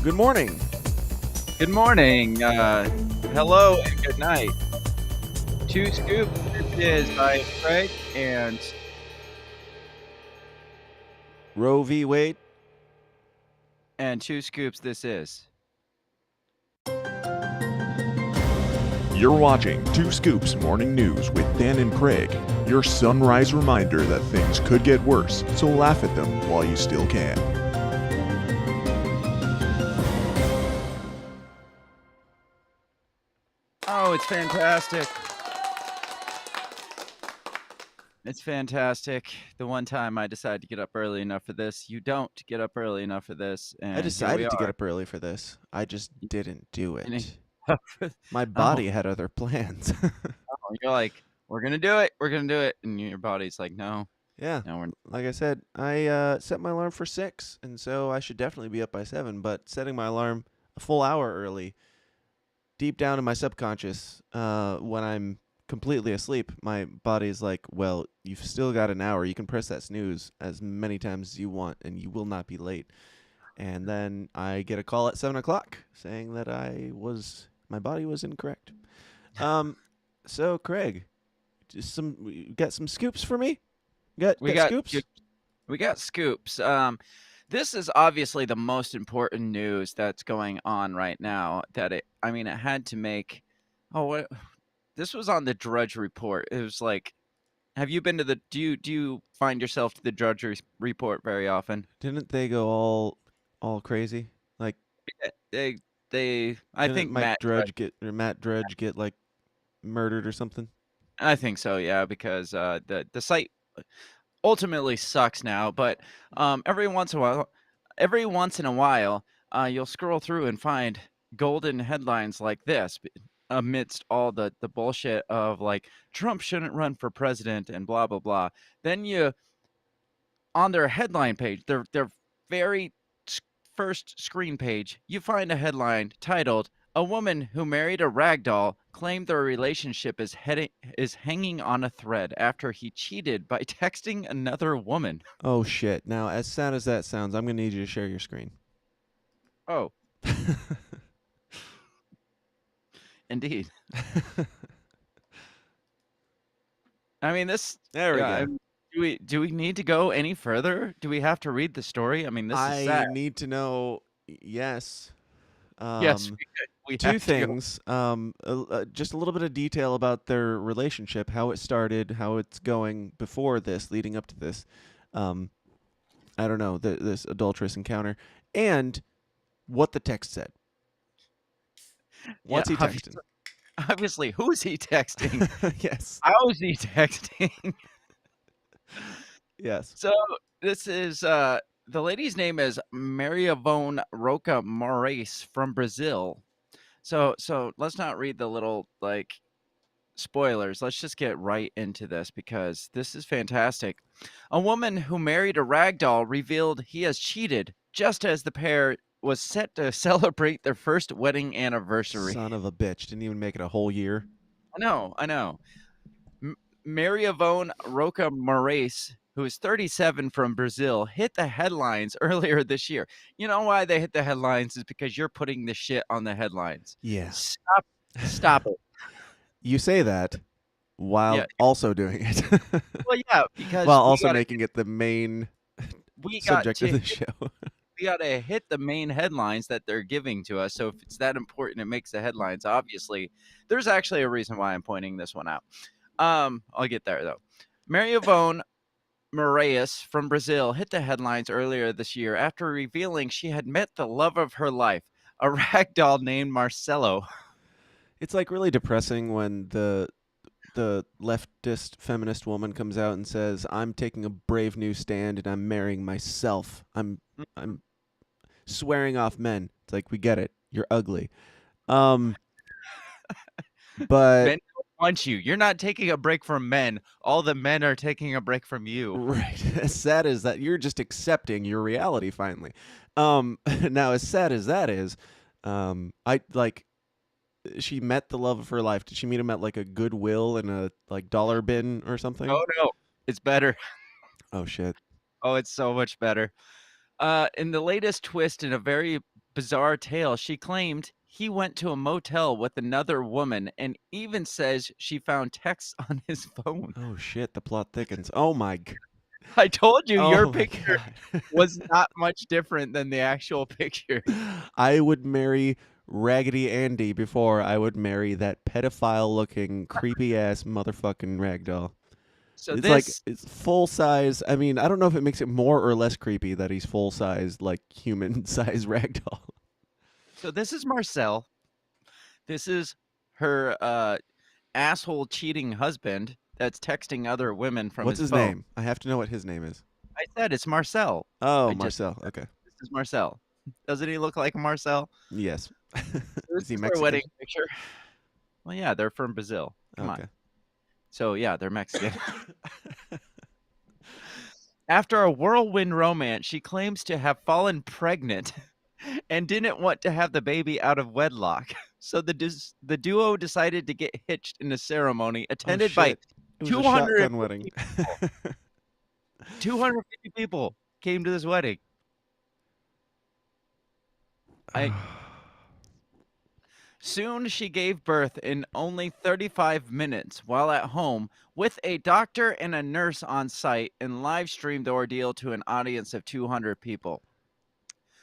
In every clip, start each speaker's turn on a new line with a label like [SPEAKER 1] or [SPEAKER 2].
[SPEAKER 1] Good morning.
[SPEAKER 2] Good morning. Hello and good night. Two Scoops. This is by Craig and
[SPEAKER 1] Roe v. Wade.
[SPEAKER 2] Two Scoops. This is.
[SPEAKER 3] You're watching Two Scoops Morning News with Dan and Craig, your sunrise reminder that things could get worse, so laugh at them while you still can.
[SPEAKER 2] Oh, it's fantastic. It's fantastic. The one time I decided to get up early enough for this, you don't get up early enough for this. And
[SPEAKER 1] I decided to get up early for this. I just didn't do it. My body had other plans.
[SPEAKER 2] You're like, we're going to do it. We're going to do it. And your body's like, no.
[SPEAKER 1] Yeah.
[SPEAKER 2] No,
[SPEAKER 1] like I said, I set my alarm for 6, and so I should definitely be up by 7. But setting my alarm a full hour early, deep down in my subconscious, when I'm completely asleep, my body's like, well, you've still got an hour. You can press that snooze as many times as you want, and you will not be late. And then I get a call at 7 o'clock saying that my body was incorrect. So Craig, you got some scoops for me? We got scoops?
[SPEAKER 2] We got scoops. This is obviously the most important news that's going on right now. It had to make. This was on the Drudge Report. It was like, have you been to the? Do you find yourself to the Drudge Report very often?
[SPEAKER 1] Didn't they go all crazy? Like
[SPEAKER 2] I think
[SPEAKER 1] Matt Drudge get like murdered or something.
[SPEAKER 2] I think so, yeah, because the site ultimately sucks now. But every once in a while, you'll scroll through and find golden headlines like this amidst all the bullshit of like Trump shouldn't run for president and blah blah blah. Then on their headline page, their very first screen page, you find a headline titled "A woman who married a ragdoll claimed their relationship is hanging on a thread after he cheated by texting another woman."
[SPEAKER 1] Oh shit. Now, as sad as that sounds, I'm going to need you to share your screen.
[SPEAKER 2] Oh. Indeed. I mean, this.
[SPEAKER 1] There we go.
[SPEAKER 2] Do we need to go any further? Do we have to read the story? I mean, this is sad.
[SPEAKER 1] I need to know. Yes.
[SPEAKER 2] Yes. We
[SPEAKER 1] two things. Just a little bit of detail about their relationship, how it started, how it's going before this, leading up to this. I don't know, this adulterous encounter, and what the text said. What's he texting?
[SPEAKER 2] Obviously, who's he texting?
[SPEAKER 1] Yes.
[SPEAKER 2] How is he texting?
[SPEAKER 1] Yes.
[SPEAKER 2] So this is the lady's name is Mariavone Roca Moraes from Brazil. So let's not read the little like spoilers. Let's just get right into this because this is fantastic. A woman who married a ragdoll revealed he has cheated just as the pair was set to celebrate their first wedding anniversary.
[SPEAKER 1] Son of a bitch. Didn't even make it a whole year.
[SPEAKER 2] I know. Mariavone Roca Moraes, who is 37 from Brazil, hit the headlines earlier this year. You know why they hit the headlines is because you're putting the shit on the headlines.
[SPEAKER 1] Yeah.
[SPEAKER 2] Stop it.
[SPEAKER 1] You say that while also doing it.
[SPEAKER 2] Well, yeah, because
[SPEAKER 1] while also making it the main subject of the show.
[SPEAKER 2] We got to hit the main headlines that they're giving to us. So if it's that important, it makes the headlines. Obviously, there's actually a reason why I'm pointing this one out. I'll get there, though. Mariavone Moraes from Brazil hit the headlines earlier this year after revealing she had met the love of her life, a ragdoll named Marcelo.
[SPEAKER 1] It's like really depressing when the leftist feminist woman comes out and says, "I'm taking a brave new stand and I'm marrying myself. I'm swearing off men." It's like, we get it. You're ugly. But
[SPEAKER 2] men don't want you. You're not taking a break from men. All the men are taking a break from you.
[SPEAKER 1] Right. As sad as that, you're just accepting your reality finally. Now, as sad as that is, she met the love of her life. Did she meet him at like a Goodwill in a like dollar bin or something?
[SPEAKER 2] Oh no, it's better.
[SPEAKER 1] Oh shit.
[SPEAKER 2] Oh, it's so much better. In the latest twist in a very bizarre tale. She claimed he went to a motel with another woman and even says she found texts on his phone.
[SPEAKER 1] Oh shit, the plot thickens. Oh my
[SPEAKER 2] I told you your
[SPEAKER 1] oh my
[SPEAKER 2] picture
[SPEAKER 1] god.
[SPEAKER 2] was not much different than the actual picture.
[SPEAKER 1] I would marry Raggedy Andy before I would marry that pedophile looking creepy ass motherfucking ragdoll.
[SPEAKER 2] So
[SPEAKER 1] It's like
[SPEAKER 2] this
[SPEAKER 1] it's full size. I mean, I don't know if it makes it more or less creepy that he's full size, like human size ragdoll.
[SPEAKER 2] so this is Marcel. This is her asshole cheating husband that's texting other women from
[SPEAKER 1] What's
[SPEAKER 2] his
[SPEAKER 1] his
[SPEAKER 2] phone.
[SPEAKER 1] name? I have to know what his name is.
[SPEAKER 2] I said it's Marcel.
[SPEAKER 1] Oh,
[SPEAKER 2] I just
[SPEAKER 1] Marcel. Okay.
[SPEAKER 2] This is Marcel. Doesn't he look like Marcel?
[SPEAKER 1] Yes.
[SPEAKER 2] This
[SPEAKER 1] Is he
[SPEAKER 2] is their
[SPEAKER 1] Mexican?
[SPEAKER 2] wedding picture. Well, yeah, they're from Brazil. Come on.
[SPEAKER 1] Okay.
[SPEAKER 2] So yeah, they're Mexican. After a whirlwind romance, she claims to have fallen pregnant and didn't want to have the baby out of wedlock. So the duo decided to get hitched in a ceremony attended by
[SPEAKER 1] shit. It was a
[SPEAKER 2] 250
[SPEAKER 1] shotgun wedding.
[SPEAKER 2] 250 people came to this wedding. Soon she gave birth in only 35 minutes while at home with a doctor and a nurse on site and live streamed the ordeal to an audience of 200 people.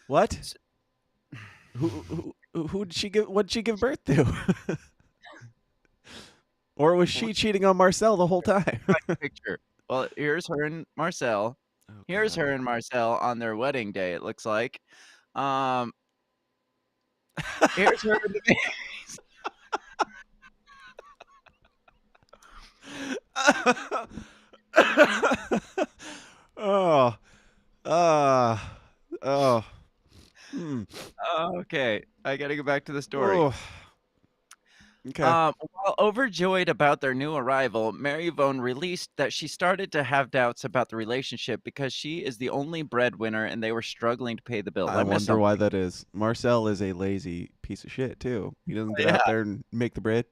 [SPEAKER 1] What? Who did she give? What did she give birth to? Or was she cheating on Marcel the whole time?
[SPEAKER 2] Picture. Well, here's her and Marcel.
[SPEAKER 1] Oh,
[SPEAKER 2] Here's
[SPEAKER 1] God.
[SPEAKER 2] her and Marcel on their wedding day. It looks like. Here's her. And the
[SPEAKER 1] oh. Oh.
[SPEAKER 2] Okay, I gotta go back to the story.
[SPEAKER 1] Oh. Okay.
[SPEAKER 2] While overjoyed about their new arrival, Mary Yvonne released that she started to have doubts about the relationship because she is the only breadwinner and they were struggling to pay the bill.
[SPEAKER 1] I wonder why that is. Marcel is a lazy piece of shit too. He doesn't get out there and make the bread.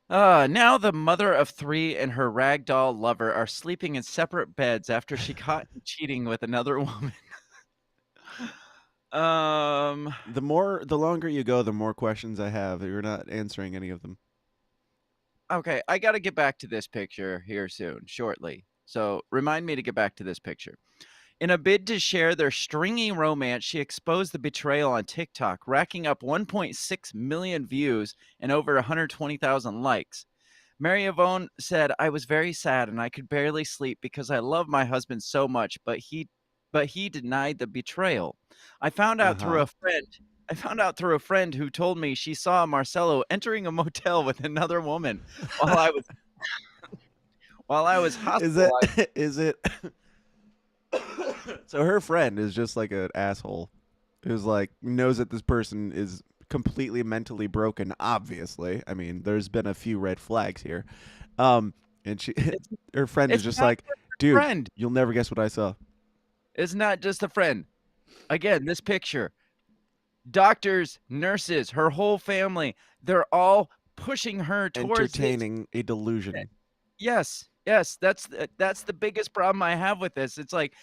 [SPEAKER 2] Now the mother of 3 and her ragdoll lover are sleeping in separate beds after she caught him cheating with another woman.
[SPEAKER 1] The longer you go, the more questions I have. You're not answering any of them.
[SPEAKER 2] Okay, I got to get back to this picture here soon, shortly. So remind me to get back to this picture. In a bid to share their stringy romance, she exposed the betrayal on TikTok, racking up 1.6 million views and over 120,000 likes. Mary Yvonne said, "I was very sad and I could barely sleep because I love my husband so much, but he denied the betrayal. I found out through a friend. I found out through a friend who told me she saw Marcelo entering a motel with another woman while I was hospitalized."
[SPEAKER 1] Is it So her friend is just like an asshole who's like knows that this person is completely mentally broken, obviously. I mean, there's been a few red flags here. And she her friend is just like, "Dude,
[SPEAKER 2] friend.
[SPEAKER 1] You'll never guess what I saw."
[SPEAKER 2] It's not just a friend. Again, this picture. Doctors, nurses, her whole family, they're all pushing her towards
[SPEAKER 1] entertaining a delusion.
[SPEAKER 2] Yes, that's the biggest problem I have with this. It's like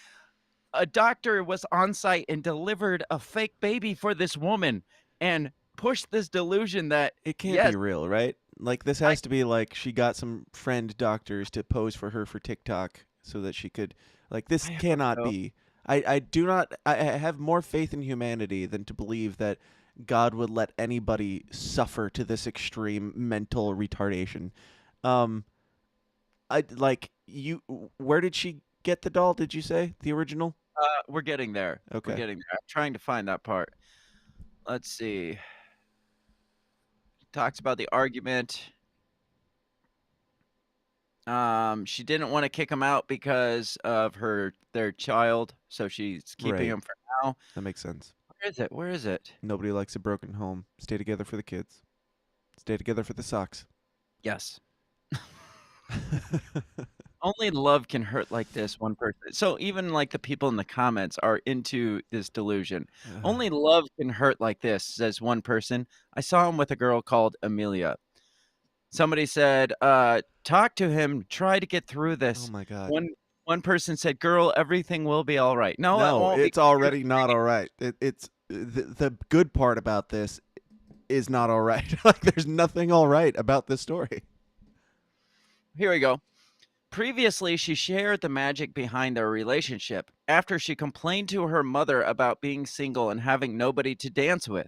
[SPEAKER 2] a doctor was on site and delivered a fake baby for this woman and pushed this delusion that
[SPEAKER 1] it can't be real, right? Like this has to be like she got some friend doctors to pose for her for TikTok so that she could this cannot be. I have more faith in humanity than to believe that God would let anybody suffer to this extreme mental retardation. Where did she get the doll? Did you say the original?
[SPEAKER 2] We're getting there.
[SPEAKER 1] Okay.
[SPEAKER 2] We're getting there. I'm trying to find that part. Let's see. Talks about the argument. She didn't want to kick him out because of their child, so she's keeping him for now.
[SPEAKER 1] That makes sense.
[SPEAKER 2] Where is it?
[SPEAKER 1] Nobody likes a broken home. Stay together for the kids. Stay together for the socks.
[SPEAKER 2] Yes. Only love can hurt like this one person. So even like the people in the comments are into this delusion. Only love can hurt like this, says one person. I saw him with a girl called Amelia. Somebody said, talk to him, try to get through this.
[SPEAKER 1] Oh my God.
[SPEAKER 2] One one person said, "Girl, everything will be all right." No, it
[SPEAKER 1] No,
[SPEAKER 2] won't be.
[SPEAKER 1] it's already not all right. It's the good part about this is not all right. Like, there's nothing all right about this story.
[SPEAKER 2] Here we go. Previously, she shared the magic behind their relationship after she complained to her mother about being single and having nobody to dance with.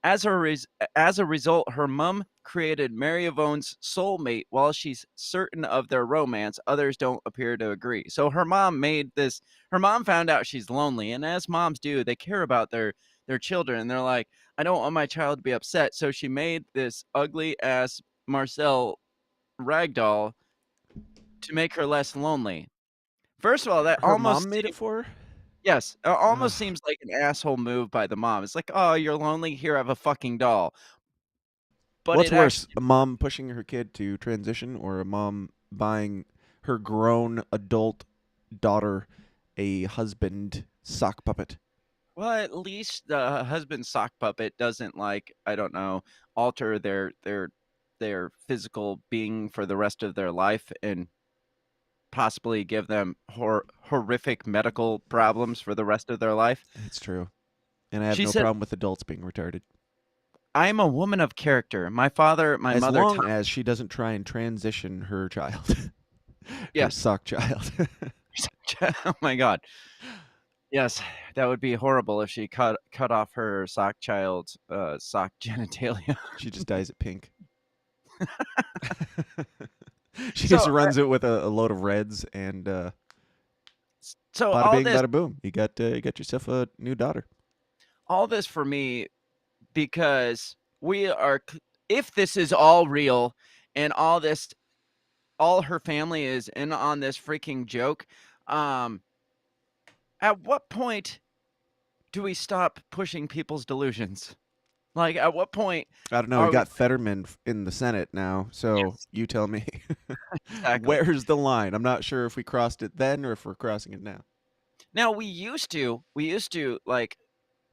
[SPEAKER 2] As a, as a result, her mom created Mary Yvonne's soulmate. While she's certain of their romance, others don't appear to agree. So her mom made this. Her mom found out she's lonely, and as moms do, they care about their children. And they're like, I don't want my child to be upset. So she made this ugly ass Marcel Ragdoll to make her less lonely. First of all, that
[SPEAKER 1] Her
[SPEAKER 2] almost
[SPEAKER 1] mom made it for her?
[SPEAKER 2] yes, it almost
[SPEAKER 1] Ugh.
[SPEAKER 2] seems like an asshole move by the mom. It's like, "Oh, you're lonely? Here, have a fucking doll." But
[SPEAKER 1] What's
[SPEAKER 2] it
[SPEAKER 1] worse,
[SPEAKER 2] actually
[SPEAKER 1] a mom pushing her kid to transition or a mom buying her grown adult daughter a husband sock puppet?
[SPEAKER 2] well, at least the husband's sock puppet doesn't, like, I don't know, alter their physical being for the rest of their life and possibly give them horrific medical problems for the rest of their life.
[SPEAKER 1] It's true. And I have
[SPEAKER 2] She
[SPEAKER 1] no
[SPEAKER 2] said,
[SPEAKER 1] problem with adults being retarded.
[SPEAKER 2] "I'm a woman of character. My father, my
[SPEAKER 1] As
[SPEAKER 2] mother
[SPEAKER 1] long
[SPEAKER 2] taught."
[SPEAKER 1] as she doesn't try and transition her child. Her
[SPEAKER 2] Yes.
[SPEAKER 1] sock child.
[SPEAKER 2] Oh my god. Yes, that would be horrible if she cut off her sock child's sock genitalia.
[SPEAKER 1] She just dyes it pink. She
[SPEAKER 2] So,
[SPEAKER 1] just runs it with a load of reds and
[SPEAKER 2] so
[SPEAKER 1] bada bing, bada boom. You got yourself a new daughter.
[SPEAKER 2] all this for me because we are if this is all real and all her family is in on this freaking joke, um at what point do we stop pushing people's delusions? Like at what point
[SPEAKER 1] I don't know. You
[SPEAKER 2] are we
[SPEAKER 1] got Fetterman in the Senate now, so
[SPEAKER 2] yes,
[SPEAKER 1] you tell me.
[SPEAKER 2] exactly.
[SPEAKER 1] Where's the line? I'm not sure if we crossed it then or if we're crossing it now.
[SPEAKER 2] Now we used to like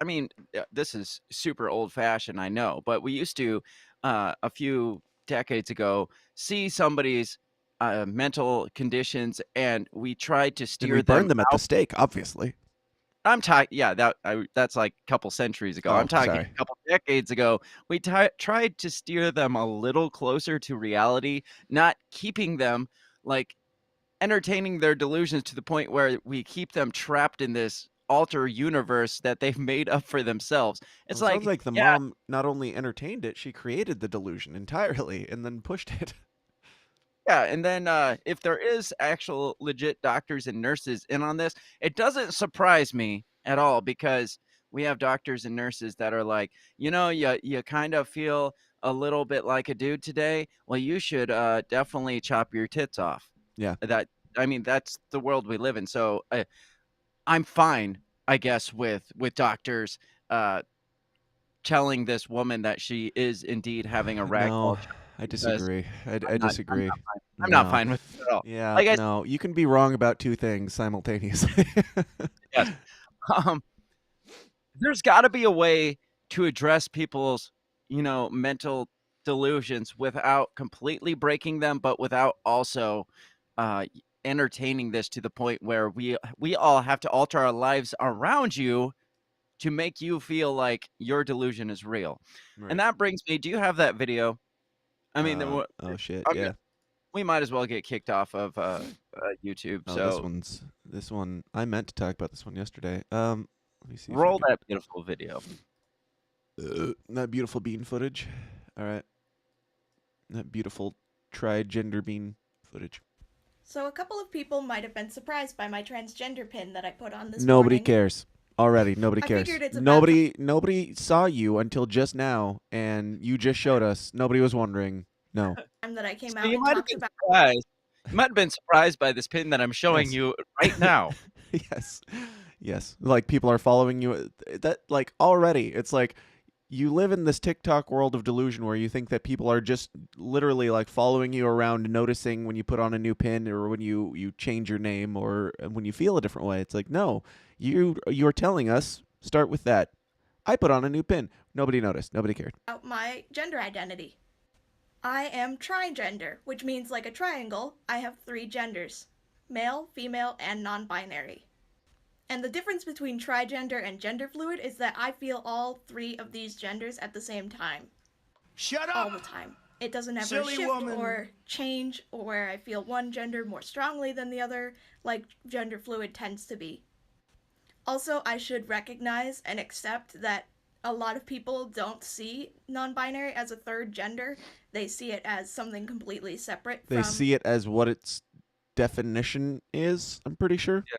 [SPEAKER 2] I mean, this is super old fashioned, I know, but we used to, a few decades ago, see somebody's mental conditions and we tried to
[SPEAKER 1] And we
[SPEAKER 2] steer them
[SPEAKER 1] burned them at the
[SPEAKER 2] out.
[SPEAKER 1] stake, obviously.
[SPEAKER 2] I'm talking, yeah, that's like a couple centuries ago. I'm
[SPEAKER 1] Oh,
[SPEAKER 2] talking
[SPEAKER 1] sorry.
[SPEAKER 2] a couple decades ago. We tried to steer them a little closer to reality, not keeping them like entertaining their delusions to the point where we keep them trapped in this alter universe that they've made up for themselves.
[SPEAKER 1] Well,
[SPEAKER 2] It's
[SPEAKER 1] it sounds
[SPEAKER 2] like,
[SPEAKER 1] like the
[SPEAKER 2] yeah,
[SPEAKER 1] mom not only entertained it, she created the delusion entirely and then pushed it.
[SPEAKER 2] yeah, and then if there is actual legit doctors and nurses in on this, it doesn't surprise me at all because we have doctors and nurses that are like, you kind of feel a little bit like a dude today. Well, you should definitely chop your tits off.
[SPEAKER 1] Yeah.
[SPEAKER 2] That I mean, that's the world we live in. So I'm fine, I guess, with doctors uh, telling this woman that she is indeed having a
[SPEAKER 1] No,
[SPEAKER 2] ragdoll child
[SPEAKER 1] I
[SPEAKER 2] because
[SPEAKER 1] disagree.
[SPEAKER 2] I'm
[SPEAKER 1] I
[SPEAKER 2] not, I'm
[SPEAKER 1] disagree.
[SPEAKER 2] not fine. I'm not
[SPEAKER 1] No.
[SPEAKER 2] fine with it at all.
[SPEAKER 1] Yeah,
[SPEAKER 2] Like I said,
[SPEAKER 1] no. You can be wrong about two things simultaneously.
[SPEAKER 2] yes, um, there's got to be a way to address people's, mental delusions without completely breaking them, but without also uh, entertaining this to the point where we all have to alter our lives around you to make you feel like your delusion is real. And
[SPEAKER 1] Right.
[SPEAKER 2] that brings me, do you have that video? I mean,
[SPEAKER 1] Oh shit,
[SPEAKER 2] I'm
[SPEAKER 1] yeah.
[SPEAKER 2] we might as well get kicked off of YouTube.
[SPEAKER 1] Oh,
[SPEAKER 2] So
[SPEAKER 1] this one. I meant to talk about this one yesterday. Let me see if I
[SPEAKER 2] roll that beautiful video.
[SPEAKER 1] can. That beautiful bean footage. All right. That beautiful tri-gender bean footage.
[SPEAKER 4] So a couple of people might have been surprised by my transgender pin that I put on this
[SPEAKER 1] Nobody
[SPEAKER 4] morning.
[SPEAKER 1] cares. Already, nobody
[SPEAKER 4] I
[SPEAKER 1] cares.
[SPEAKER 4] figured it's about
[SPEAKER 1] Nobody saw you until just now, and you just showed us. Nobody was wondering. No.
[SPEAKER 4] time that I came
[SPEAKER 2] So
[SPEAKER 4] out
[SPEAKER 2] you
[SPEAKER 4] and
[SPEAKER 2] might have
[SPEAKER 4] talked
[SPEAKER 2] been
[SPEAKER 4] about
[SPEAKER 2] surprised. You might have been surprised by this pin that I'm showing
[SPEAKER 1] Yes.
[SPEAKER 2] you right now.
[SPEAKER 1] Yes. Yes. Like people are following you. That like already, it's like you live in this TikTok world of delusion where you think that people are just literally like following you around, noticing when you put on a new pin or when you change your name or when you feel a different way. It's like, no, you're telling us, start with that. I put on a new pin. Nobody noticed. Nobody cared.
[SPEAKER 4] my gender identity. I am trigender, which means like a triangle, I have 3 genders. male, female, and non-binary. And the difference between trigender and gender fluid is that I feel all three of these genders at the same time.
[SPEAKER 5] Shut
[SPEAKER 4] All
[SPEAKER 5] up!
[SPEAKER 4] the time. It doesn't ever
[SPEAKER 5] Silly
[SPEAKER 4] shift
[SPEAKER 5] woman.
[SPEAKER 4] or change, or where I feel one gender more strongly than the other, like gender fluid tends to be. Also, I should recognize and accept that a lot of people don't see non-binary as a third gender. They see it as something completely separate
[SPEAKER 1] They
[SPEAKER 4] from...
[SPEAKER 1] see it as what its definition is, I'm pretty sure.
[SPEAKER 2] Yeah.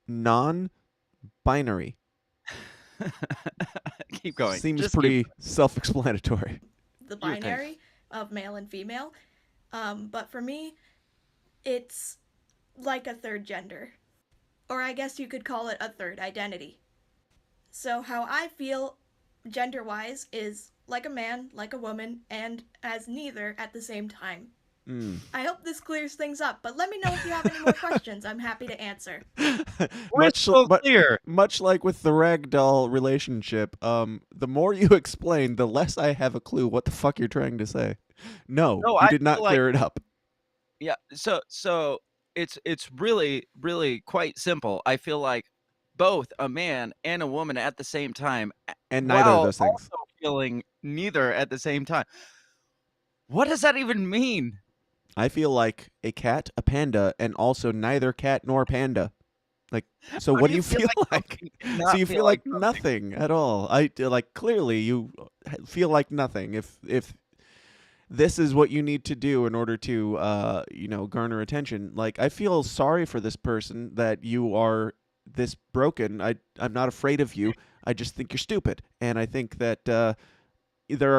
[SPEAKER 1] Non-binary.
[SPEAKER 2] Keep going.
[SPEAKER 1] Seems
[SPEAKER 2] Just
[SPEAKER 1] pretty self-explanatory.
[SPEAKER 4] the
[SPEAKER 2] You would think.
[SPEAKER 4] binary of male and female. But for me, it's like a third gender. Or I guess you could call it a third identity. So how I feel gender-wise is like a man, like a woman, and as neither at the same time. I hope this clears things up, but let me know if you have any more questions. I'm happy to answer.
[SPEAKER 2] Clear.
[SPEAKER 1] Much like with the Ragdoll relationship, the more you explain, the less I have a clue what the fuck you're trying to say. No,
[SPEAKER 2] No,
[SPEAKER 1] you
[SPEAKER 2] I
[SPEAKER 1] did not
[SPEAKER 2] feel like-
[SPEAKER 1] clear it up.
[SPEAKER 2] Yeah. So it's really quite simple. I feel like both a man and a woman at the same time,
[SPEAKER 1] And neither of
[SPEAKER 2] while
[SPEAKER 1] those things.
[SPEAKER 2] also feeling neither at the same time. What does that even mean?
[SPEAKER 1] I feel like a cat, a panda, and also neither cat nor panda. Like, so
[SPEAKER 2] How
[SPEAKER 1] what do you feel like?
[SPEAKER 2] something and
[SPEAKER 1] So
[SPEAKER 2] not
[SPEAKER 1] you feel like
[SPEAKER 2] something?
[SPEAKER 1] nothing at all. Like clearly you feel like nothing. If this is what you need to do in order to garner attention, like I feel sorry for this person that you are this broken. I'm not afraid of you. I just think you're stupid, and I think that there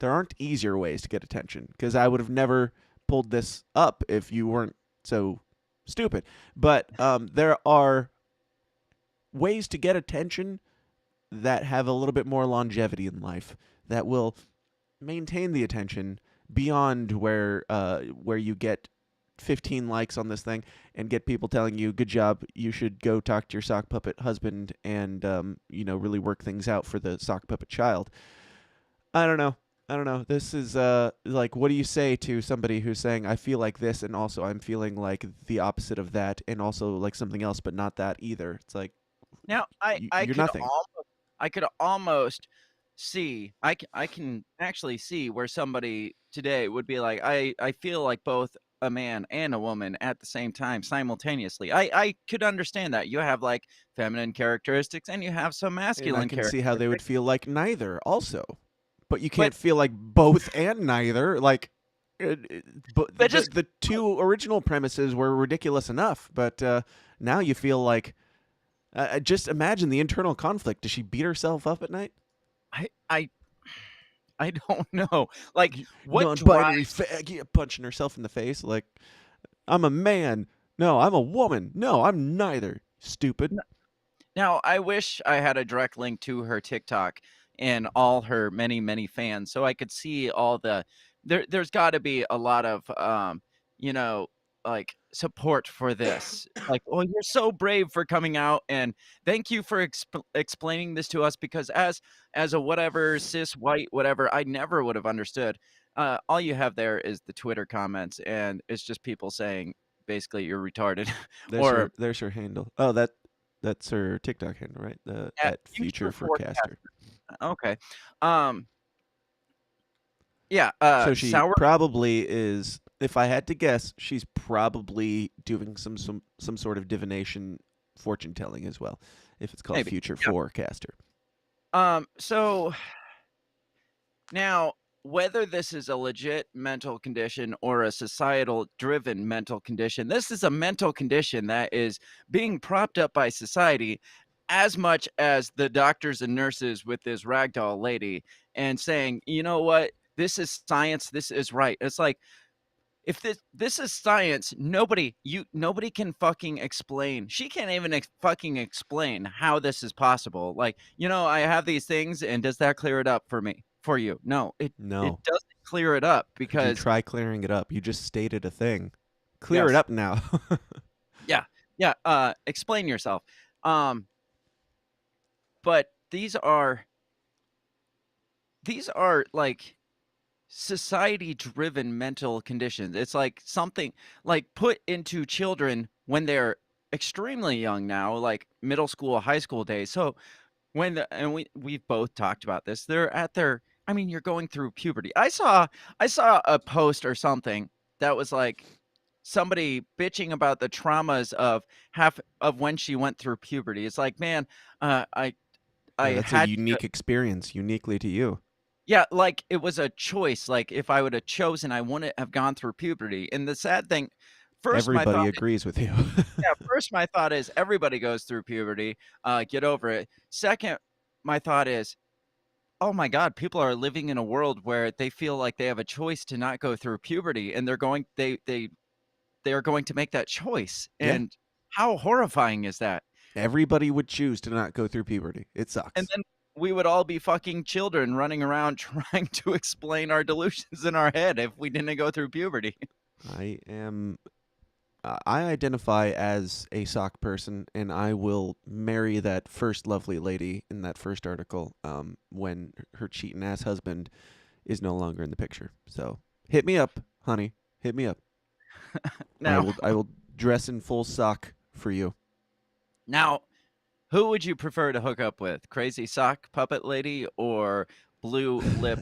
[SPEAKER 1] aren't easier ways to get attention, because I would have never pulled this up if you weren't so stupid. But there are ways to get attention that have a little bit more longevity in life, that will maintain the attention beyond where you get 15 likes on this thing and get people telling you, good job, you should go talk to your sock puppet husband and really work things out for the sock puppet child. I don't know. This is like, what do you say to somebody who's saying, I feel like this, and also I'm feeling like the opposite of that, and also like something else but not that either? It's like,
[SPEAKER 2] Now
[SPEAKER 1] you're nothing.
[SPEAKER 2] I could almost see. I can actually see where somebody today would be like, I feel like both a man and a woman at the same time simultaneously. I could understand that. You have like feminine characteristics and you have some
[SPEAKER 1] And
[SPEAKER 2] masculine
[SPEAKER 1] I can see how they would
[SPEAKER 2] characteristics.
[SPEAKER 1] feel like neither also. But you can't feel like both and neither. Like, but the two original premises were ridiculous enough. But now you feel like, just imagine the internal conflict. Does she beat herself up at night?
[SPEAKER 2] I don't know. Like, what
[SPEAKER 1] Non-binary faggot punching herself in the face. Like, I'm a man. No, I'm a woman. No, I'm neither. Stupid.
[SPEAKER 2] Now, I wish I had a direct link to her TikTok and all her many fans, so I could see all the. There's got to be a lot of like support for this. Like, oh, you're so brave for coming out, and thank you for explaining this to us, because as a whatever cis white whatever, I never would have understood. All you have there is the Twitter comments, and it's just people saying basically you're retarded.
[SPEAKER 1] There's her handle. Oh, that's her TikTok handle, right? At Future Forecaster.
[SPEAKER 2] Okay. Yeah.
[SPEAKER 1] So she probably is. If I had to guess, she's probably doing some sort of divination, fortune telling as well. If it's called Future Forecaster.
[SPEAKER 2] So now, whether this is a legit mental condition or a societal-driven mental condition, this is a mental condition that is being propped up by society as much as the doctors and nurses with this Ragdoll lady and saying, you know what, this is science, this is right. It's like, if this is science, nobody can fucking explain. She can't even fucking explain how this is possible. Like, I have these things, and does that clear it up for you? No, it doesn't clear it up, because
[SPEAKER 1] you try clearing it up. You just stated a thing. Clear it up now.
[SPEAKER 2] Yeah. Explain yourself. But these are like society-driven mental conditions. It's like something like put into children when they're extremely young now, like middle school, high school days. So when we've both talked about this, they're at their I mean, you're going through puberty. I saw a post or something that was like somebody bitching about the traumas of half of when she went through puberty. It's like, man, I
[SPEAKER 1] Yeah, that's a
[SPEAKER 2] had to
[SPEAKER 1] unique experience, uniquely to you.
[SPEAKER 2] yeah, like, it was a choice, like, if I would have chosen, I wouldn't have gone through puberty, and the sad thing first, my
[SPEAKER 1] Everybody
[SPEAKER 2] thought
[SPEAKER 1] agrees with you.
[SPEAKER 2] yeah, first, my thought is everybody goes through puberty, get over it. Second, my thought is, "Oh my god, people are living in a world where they feel like they have a choice to not go through puberty, and they are going to make that choice,"
[SPEAKER 1] Yeah.
[SPEAKER 2] and how horrifying is that?
[SPEAKER 1] Everybody would choose to not go through puberty. It
[SPEAKER 2] And
[SPEAKER 1] sucks.
[SPEAKER 2] then we would all be fucking children running around trying to explain our delusions in our head if we didn't go through puberty.
[SPEAKER 1] I am. I identify as a sock person, and I will marry that first lovely lady in that first article. When her cheating ass husband is no longer in the picture. So hit me up, honey. Hit me up. I
[SPEAKER 2] Now
[SPEAKER 1] will. I will dress in full sock for you.
[SPEAKER 2] now, who would you prefer to hook up with? Crazy sock puppet lady or blue lip,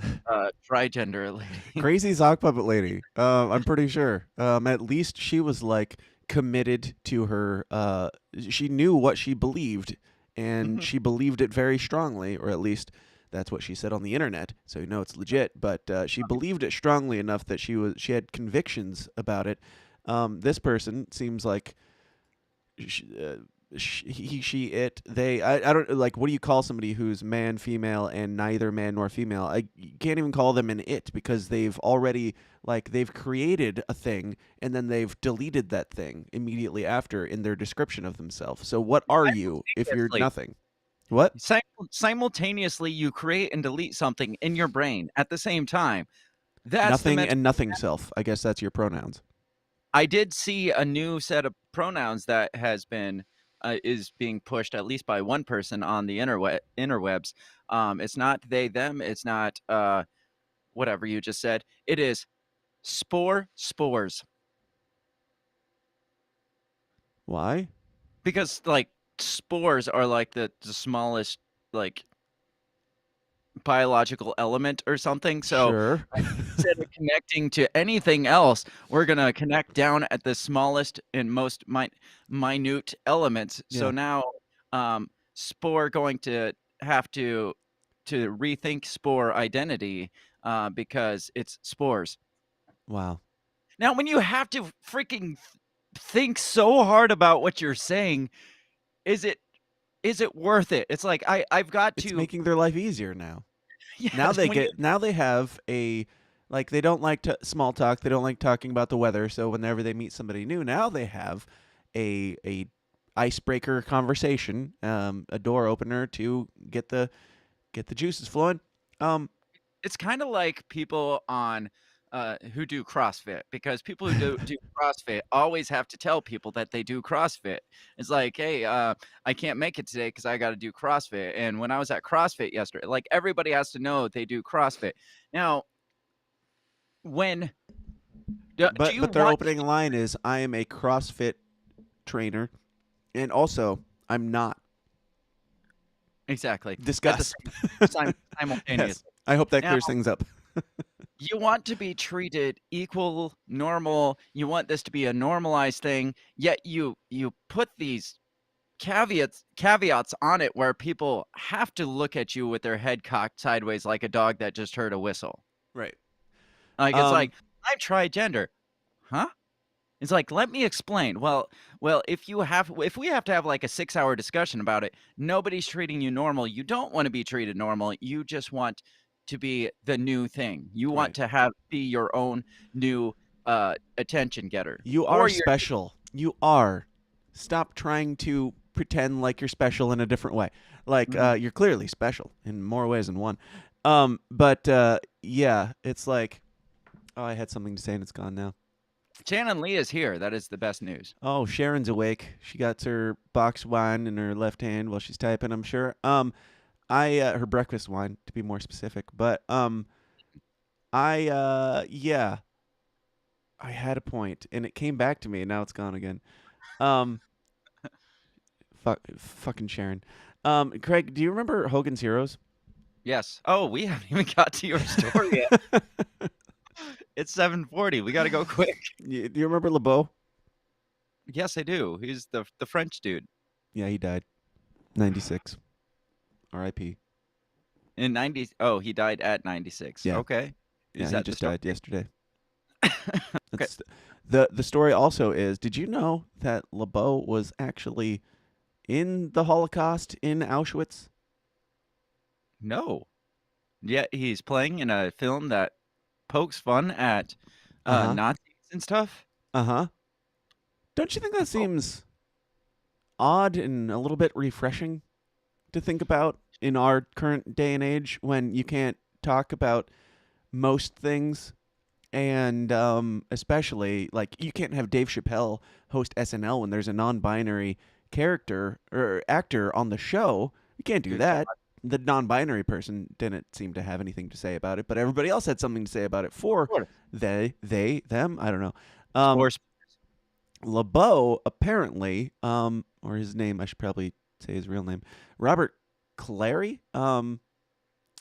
[SPEAKER 2] trigender lady?
[SPEAKER 1] Crazy sock puppet lady. I'm pretty sure. At least she was like committed to her. She knew what she believed, and
[SPEAKER 2] Mhm.
[SPEAKER 1] she believed it very strongly, or at least that's what she said on the internet. So you know it's legit. But she believed it strongly enough that she had convictions about it. This person seems like sh he, she, it, they. I don't like. What do you call somebody who's man, female, and neither man nor female? You can't even call them an it because they've already they've created a thing and then they've deleted that thing immediately after in their description of themselves. So what are you if you're
[SPEAKER 2] Simultaneously
[SPEAKER 1] nothing? What?
[SPEAKER 2] simultaneously, you create and delete something in your brain at the same time. That's the
[SPEAKER 1] Nothing
[SPEAKER 2] mental
[SPEAKER 1] and nothing self. I guess that's your pronouns.
[SPEAKER 2] I did see a new set of pronouns that has been is being pushed at least by one person on the interwebs. It's not they them. It's not whatever you just said. It is spores
[SPEAKER 1] Why?
[SPEAKER 2] because like spores are like the smallest like biological element or something. So
[SPEAKER 1] Sure.
[SPEAKER 2] instead of connecting to anything else, we're gonna connect down at the smallest and most minute elements. So
[SPEAKER 1] Yeah.
[SPEAKER 2] now, Spore going to have to rethink Spore identity because it's spores.
[SPEAKER 1] Wow.
[SPEAKER 2] Now, when you have to freaking think so hard about what you're saying, is it is it worth it? It's like I've got
[SPEAKER 1] It's
[SPEAKER 2] to
[SPEAKER 1] making their life easier now. Now
[SPEAKER 2] yes
[SPEAKER 1] they
[SPEAKER 2] when you
[SPEAKER 1] get now they have a they don't like small talk. They don't like talking about the weather. So whenever they meet somebody new, now they have a icebreaker conversation, a door opener to get the juices flowing. Um,
[SPEAKER 2] it's kind of like people on who do CrossFit because people who do CrossFit always have to tell people that they do CrossFit. It's like, hey, I can't make it today because I got to do CrossFit. And when I was at CrossFit yesterday, like everybody has to know they do CrossFit. Now, when do you
[SPEAKER 1] but their
[SPEAKER 2] want
[SPEAKER 1] opening line is, "I am a CrossFit trainer," and also I'm not.
[SPEAKER 2] exactly at the
[SPEAKER 1] Discuss.
[SPEAKER 2] same
[SPEAKER 1] Yes.
[SPEAKER 2] simultaneously?
[SPEAKER 1] I hope that
[SPEAKER 2] Now,
[SPEAKER 1] clears things up.
[SPEAKER 2] you want to be treated equal, normal. You want this to be a normalized thing. Yet you put these caveats on it where people have to look at you with their head cocked sideways like a dog that just heard a whistle.
[SPEAKER 1] Right.
[SPEAKER 2] Like it's
[SPEAKER 1] Um,
[SPEAKER 2] like, I'm trigender. Huh? It's like, let me explain. Well, if we have to have like a 6-hour discussion about it, nobody's treating you normal. You don't want to be treated normal. You just want to be the new thing. You want
[SPEAKER 1] right.
[SPEAKER 2] to be your own new attention getter.
[SPEAKER 1] You are
[SPEAKER 2] Or you're
[SPEAKER 1] special. You are. Stop trying to pretend like you're special in a different way.
[SPEAKER 2] Mhm.
[SPEAKER 1] You're clearly special in more ways than one. But yeah, it's like, oh, I had something to say and it's gone now.
[SPEAKER 2] Shannon Lee is here. That is the best news.
[SPEAKER 1] Oh, Sharon's awake. She got her box wine in her left hand while she's typing, I'm sure. I her breakfast wine to be more specific, but Yeah, I had a point, and it came back to me, and now it's gone again. Um, fucking Sharon. Craig, do you remember Hogan's Heroes?
[SPEAKER 2] Yes. Oh, we haven't even got to your story yet. It's 7:40. We got to go quick.
[SPEAKER 1] Do you remember LeBeau?
[SPEAKER 2] Yes, I do. He's the French dude.
[SPEAKER 1] Yeah, he died. 96. R.I.P.
[SPEAKER 2] In 90. Oh, he died at 96.
[SPEAKER 1] Yeah.
[SPEAKER 2] Okay.
[SPEAKER 1] Yeah,
[SPEAKER 2] Is
[SPEAKER 1] he
[SPEAKER 2] that the
[SPEAKER 1] just
[SPEAKER 2] story?
[SPEAKER 1] died yesterday.
[SPEAKER 2] Okay.
[SPEAKER 1] That's the story also is, did you know that LeBeau was actually in the Holocaust in Auschwitz?
[SPEAKER 2] No. Yeah, he's playing in a film that pokes fun at
[SPEAKER 1] Uh-huh.
[SPEAKER 2] Nazis and stuff.
[SPEAKER 1] Uh-huh. Don't you think that
[SPEAKER 2] Oh,
[SPEAKER 1] seems odd and a little bit refreshing to think about in our current day and age when you can't talk about most things, and especially like you can't have Dave Chappelle host SNL when there's a non-binary character or actor on the show. You can't do
[SPEAKER 2] good God.
[SPEAKER 1] that. The non-binary person didn't seem to have anything to say about it, but everybody else had something to say about it for
[SPEAKER 2] Sort of.
[SPEAKER 1] they, them. I don't know.
[SPEAKER 2] Sports.
[SPEAKER 1] LeBeau apparently, or his name, I should probably say his real name, Robert Clary.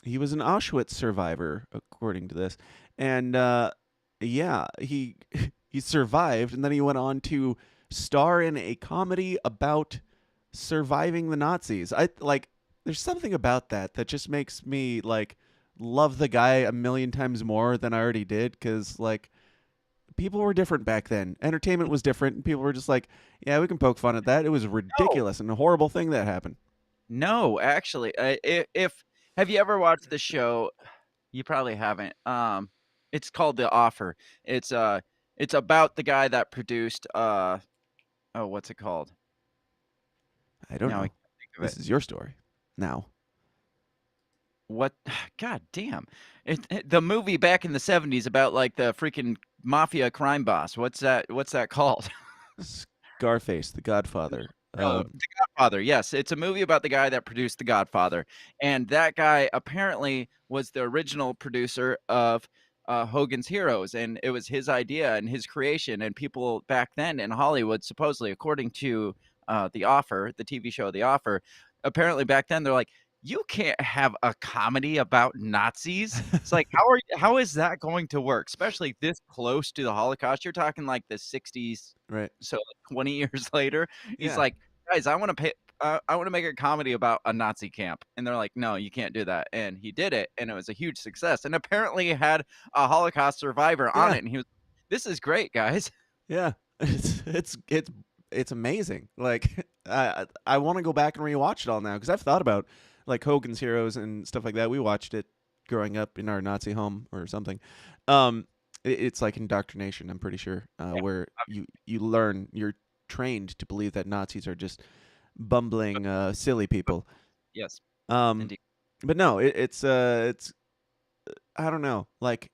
[SPEAKER 1] He was an Auschwitz survivor, according to this, and yeah, he he survived, and then he went on to star in a comedy about surviving the Nazis. I like. There's something about that just makes me like love the guy a million times more than I already did, because like people were different back then. Entertainment was different, and people were just like, yeah, we can poke fun at that. It was
[SPEAKER 2] No.
[SPEAKER 1] ridiculous and a horrible thing that happened.
[SPEAKER 2] No, actually, if have you ever watched the show? You probably haven't. It's called The Offer. It's about the guy that produced oh, what's it called?
[SPEAKER 1] I don't
[SPEAKER 2] Now I
[SPEAKER 1] know.
[SPEAKER 2] can't think of
[SPEAKER 1] This
[SPEAKER 2] it.
[SPEAKER 1] is your story now.
[SPEAKER 2] What? God damn! The movie back in the 70s about like the freaking mafia crime boss. What's that called?
[SPEAKER 1] Scarface, The Godfather.
[SPEAKER 2] The Godfather. Yes, it's a movie about the guy that produced The Godfather, and that guy apparently was the original producer of Hogan's Heroes, and it was his idea and his creation. And people back then in Hollywood, supposedly, according to The Offer, the TV show The Offer, apparently back then they're like, you can't have a comedy about Nazis. It's like, how is that going to work, especially this close to the Holocaust? You're talking like the 60s,
[SPEAKER 1] right.
[SPEAKER 2] so like 20 years later. He's
[SPEAKER 1] Yeah.
[SPEAKER 2] like, guys, I want to make a comedy about a Nazi camp, and they're like, no, you can't do that. And he did it, and it was a huge success. And apparently, it had a Holocaust survivor on
[SPEAKER 1] Yeah.
[SPEAKER 2] it, and he was, this is great, guys.
[SPEAKER 1] Yeah. It's amazing. Like I want to go back and rewatch it all now, because I've thought about like Hogan's Heroes and stuff like that. We watched it growing up in our Nazi home or something. It's like indoctrination, I'm pretty sure, where you learn, you're trained to believe that Nazis are just bumbling, silly people.
[SPEAKER 2] Yes,
[SPEAKER 1] Um,
[SPEAKER 2] indeed.
[SPEAKER 1] but no, it's I don't know. Like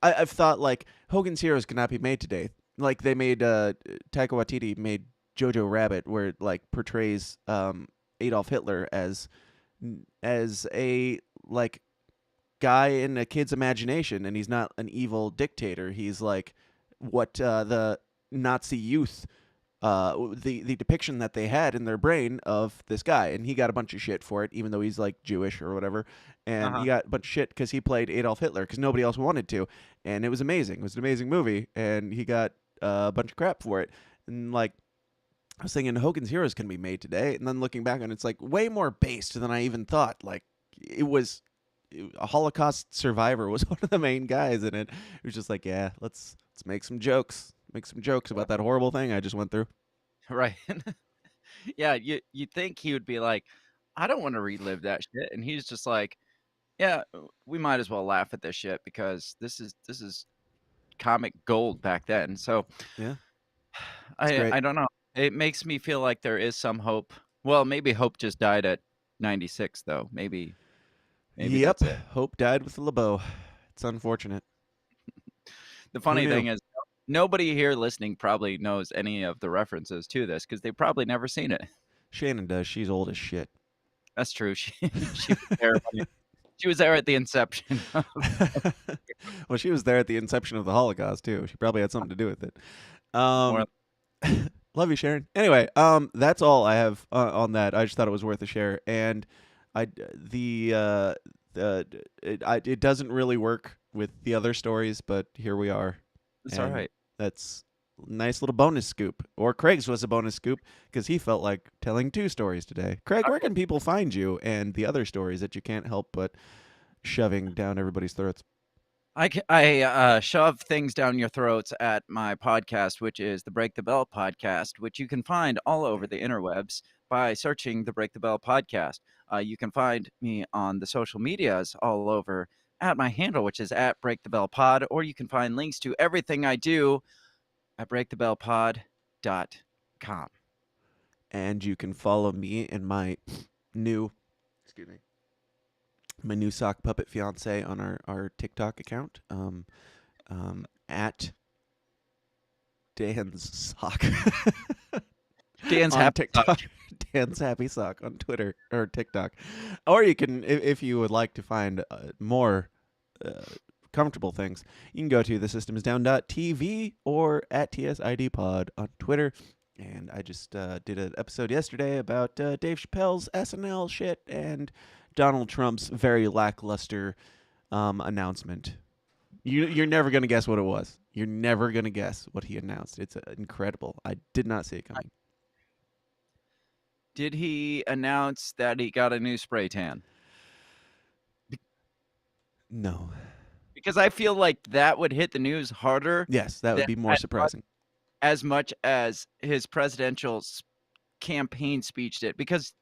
[SPEAKER 1] I've thought like Hogan's Heroes could not be made today. Like they made Taika Waititi made Jojo Rabbit, where it like portrays Adolf Hitler as a like guy in a kid's imagination, and he's not an evil dictator. He's like what the Nazi youth, the depiction that they had in their brain of this guy, and he got a bunch of shit for it, even though he's like Jewish or whatever, and he
[SPEAKER 2] Uh-huh.
[SPEAKER 1] got a bunch of shit because he played Adolf Hitler because nobody else wanted to, and it was amazing. It was an amazing movie, and he got a bunch of crap for it, and like. I was thinking Hogan's Heroes can be made today, and then looking back on it, it's like way more based than I even thought. Like it was a Holocaust survivor was one of the main guys in it. It was just like, yeah, let's make some jokes, about that horrible thing I just went through.
[SPEAKER 2] Right. Yeah, you'd think he would be like, I don't want to relive that shit, and he's just like, yeah, we might as well laugh at this shit because this is comic gold back then. So
[SPEAKER 1] Yeah, it's great.
[SPEAKER 2] I don't know. It makes me feel like there is some hope. Well, maybe hope just died at 96 though. Maybe
[SPEAKER 1] Yep,
[SPEAKER 2] that's it.
[SPEAKER 1] Hope died with the LeBeau. It's unfortunate.
[SPEAKER 2] The
[SPEAKER 1] Who
[SPEAKER 2] funny
[SPEAKER 1] knew?
[SPEAKER 2] thing is nobody here listening probably knows any of the references to this because they've probably never seen it.
[SPEAKER 1] Shannon does. She's old as shit.
[SPEAKER 2] That's true. She was there. She was there at the inception.
[SPEAKER 1] Well, she was there at the inception of the Holocaust too. She probably had something to do with it.
[SPEAKER 2] More-
[SPEAKER 1] Love you, Sharon. Anyway, that's all I have on that. I just thought it was worth a share, and it doesn't really work with the other stories, but here we are.
[SPEAKER 2] It's all
[SPEAKER 1] And
[SPEAKER 2] right.
[SPEAKER 1] That's a nice little bonus scoop. Or Craig's was a bonus scoop because he felt like telling 2 stories today. Craig, where can people find you and the other stories that you can't help but shoving down everybody's throats?
[SPEAKER 2] I shove things down your throats at my podcast, which is the Break the Bell podcast, which you can find all over the interwebs by searching the Break the Bell podcast. You can find me on the social medias all over at my handle, which is at Break the Bell Pod, or you can find links to everything I do at breakthebellpod.com.
[SPEAKER 1] And you can follow me and my new sock puppet fiance on our TikTok account, at Dan's Sock.
[SPEAKER 2] Dan's
[SPEAKER 1] on
[SPEAKER 2] Happy
[SPEAKER 1] TikTok.
[SPEAKER 2] Sock.
[SPEAKER 1] Dan's Happy Sock on Twitter or TikTok. Or you can, if you would like to find more comfortable things, you can go to thesystemsdown.tv or at TSIDpod on Twitter. And I just did an episode yesterday about Dave Chappelle's SNL shit and Donald Trump's very lackluster announcement. You're never going to guess what it was. You're never going to guess what he announced. It's incredible. I did not see it coming.
[SPEAKER 2] Did he announce that he got a new spray tan?
[SPEAKER 1] No.
[SPEAKER 2] Because I feel like that would hit the news harder.
[SPEAKER 1] Yes, that would be more surprising.
[SPEAKER 2] As much as his presidential campaign speech did, because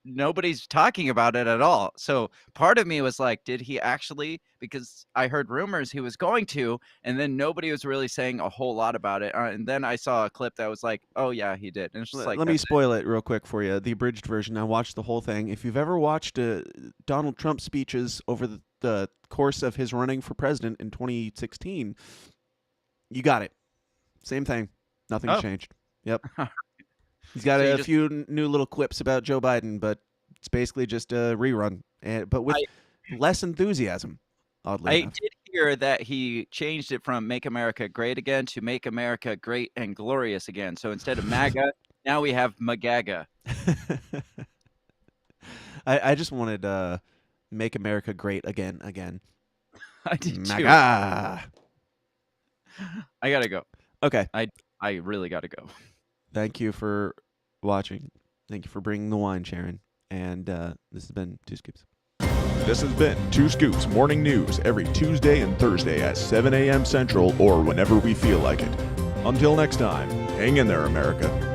[SPEAKER 2] nobody's talking about it at all. So part of me was like, did he actually? Because I heard rumors he was going to, and then nobody was really saying a whole lot about it. And then I saw a clip that was like, oh yeah, he did. And it's just like,
[SPEAKER 1] Let me spoil it real quick for you. The abridged version. I watched the whole thing. If you've ever watched Donald Trump speeches over the course of his running for president in 2016, you got it. Same thing. Nothing's changed. Yep. He's got a few new little quips about Joe Biden, but it's basically just a rerun, but with less enthusiasm, oddly enough.
[SPEAKER 2] I did hear that he changed it from Make America Great Again to Make America Great and Glorious Again. So instead of MAGA, now we have MAGAGA.
[SPEAKER 1] I just wanted Make America Great Again.
[SPEAKER 2] I did
[SPEAKER 1] MAGA.
[SPEAKER 2] too. I got to go.
[SPEAKER 1] Okay.
[SPEAKER 2] I really got to go.
[SPEAKER 1] Thank you for watching. Thank you for bringing the wine, Sharon. And this has been 2 Scoops.
[SPEAKER 3] This has been 2 Scoops Morning News every Tuesday and Thursday at 7 a.m. Central or whenever we feel like it. Until next time, hang in there, America.